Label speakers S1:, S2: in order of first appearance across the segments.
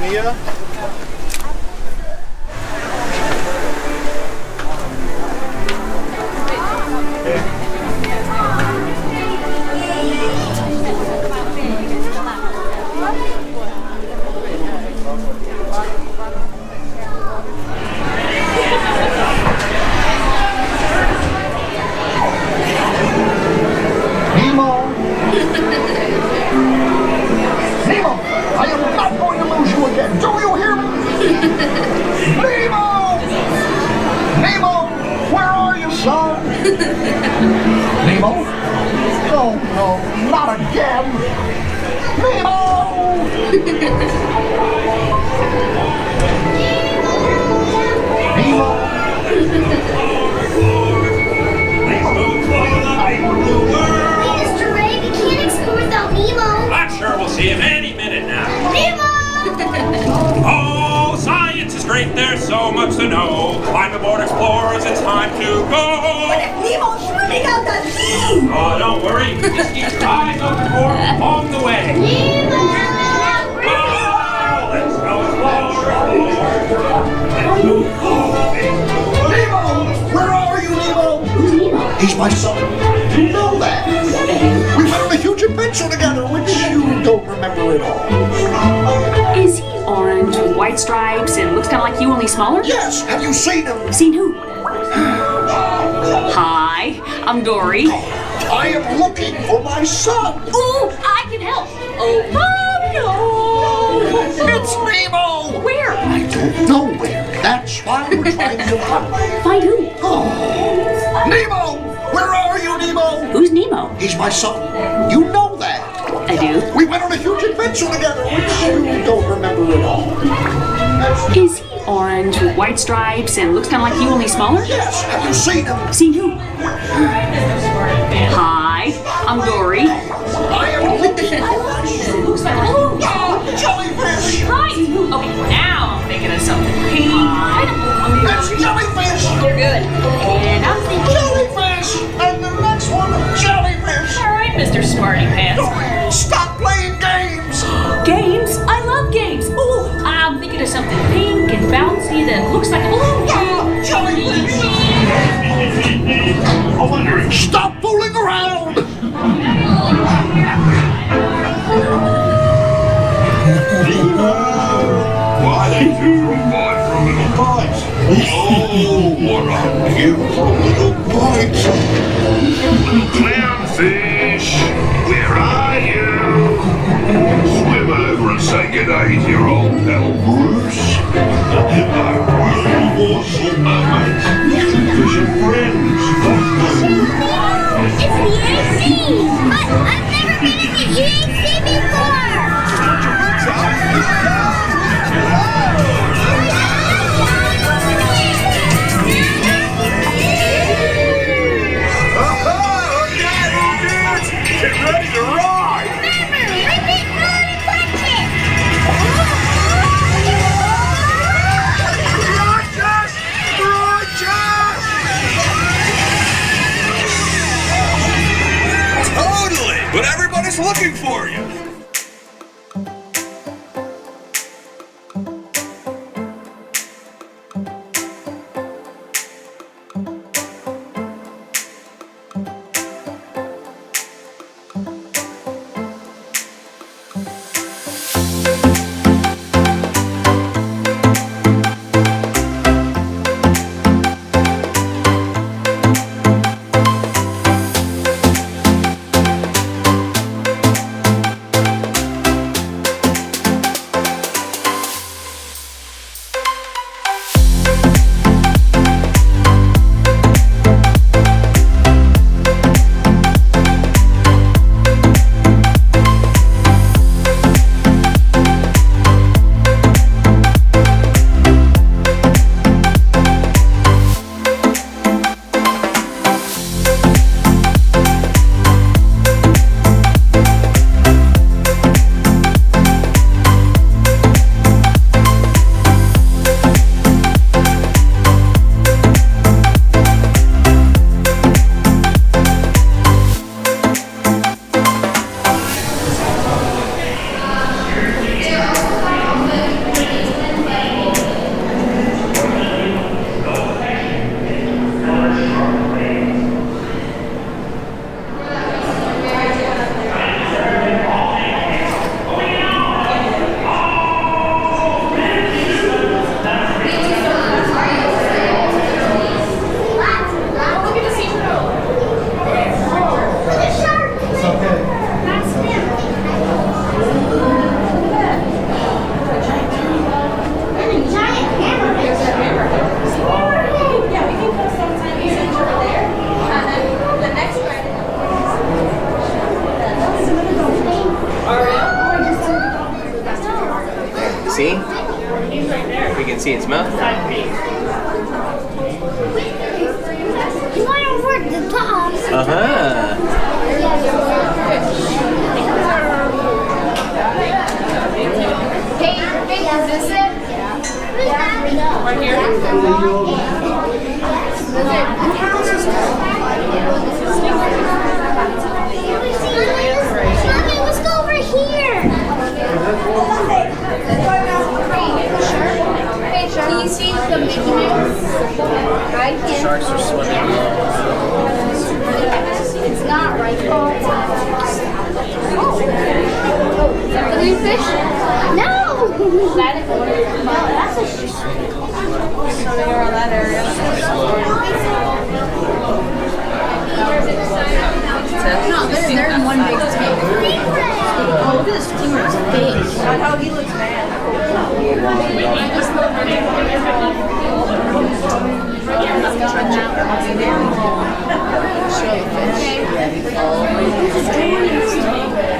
S1: Mia.
S2: Nemo! Nemo! I am not going to lose you again. Do you hear me? Nemo! Nemo! Where are you, son? Nemo? No, no, not again. Nemo! Nemo!
S3: Mr. Ray, we can't explore without Nemo.
S4: I'm sure we'll see him any minute now.
S3: Nemo!
S4: Oh, science is great, there's so much to know. Climb aboard, explorers, it's time to go.
S5: Nemo's swimming out the sea!
S4: Oh, don't worry, just keep your eyes open for him along the way.
S3: Nemo!
S4: Oh, let's go explore.
S2: Nemo! Where are you, Nemo?
S3: Who's Nemo?
S2: He's my son. You know that. We went on a huge adventure together, which you don't remember at all.
S6: Is he orange with white stripes and looks kind of like you, only smaller?
S2: Yes, have you seen him?
S6: Seen who? Hi, I'm Dory.
S2: I am looking for my son.
S6: Ooh, I can help. Oh, no.
S2: It's Nemo.
S6: Where?
S2: I don't know where. That's why we're trying to find him.
S6: Find who?
S2: Oh. Nemo! Where are you, Nemo?
S6: Who's Nemo?
S2: He's my son. You know that.
S6: I do.
S2: We went on a huge adventure together, which you don't remember at all.
S6: Is he orange with white stripes and looks kind of like you, only smaller?
S2: Yes, have you seen him?
S6: Seen who? Hi, I'm Dory.
S2: I am looking for my son. Oh, jellyfish!
S6: Right. Okay, now I'm thinking of something.
S2: That's jellyfish!
S6: You're good. And I'm thinking.
S2: Jellyfish! And the next one, jellyfish!
S6: All right, Mr. Smarty Pants.
S2: Stop playing games!
S6: Games? I love games. Ooh, I'm thinking of something pink and bouncy that looks like a balloon.
S2: Jellyfish! Stop fooling around!
S7: Why, they do provide for a little bite. Oh, what a beautiful little bite. Clownfish, where are you? Swim over and say good day to your old pal Bruce. A really awesome mermaid. Fish and friends.
S3: It's the EAC! But I've never been in the EAC before!
S7: Get ready to ride!
S3: Remember, repeat good and touch it!
S7: Righteous! Righteous!
S4: Totally, but everybody's looking for you.
S1: see? We can see its mouth.
S3: You went over the top.
S1: Uh-huh.
S3: Hey, is this it? Right here. Mommy, let's go over here. Can you see the Mickey Mouse? I can.
S1: Sharks are swimming along.
S3: It's not right. Oh, the blue fish? No. No, that's a
S5: No, they're in one big tank. Oh, look at this stingray. It's big. Oh, he looks mad.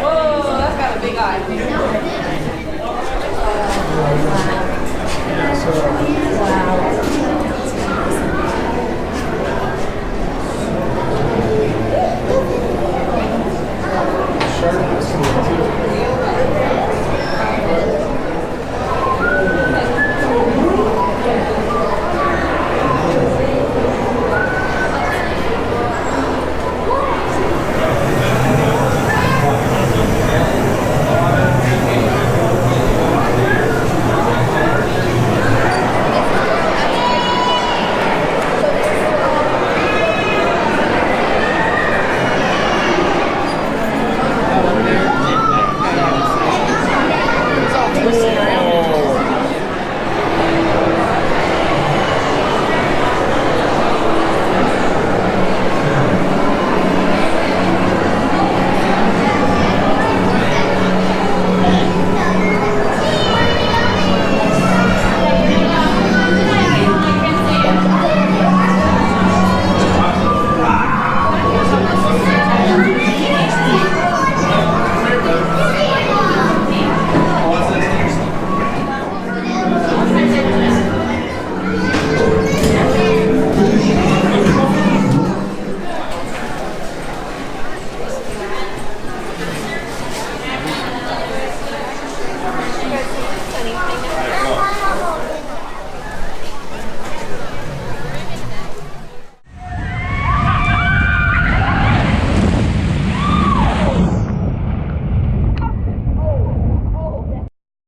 S5: Whoa, that's got a big eye.
S3: anything.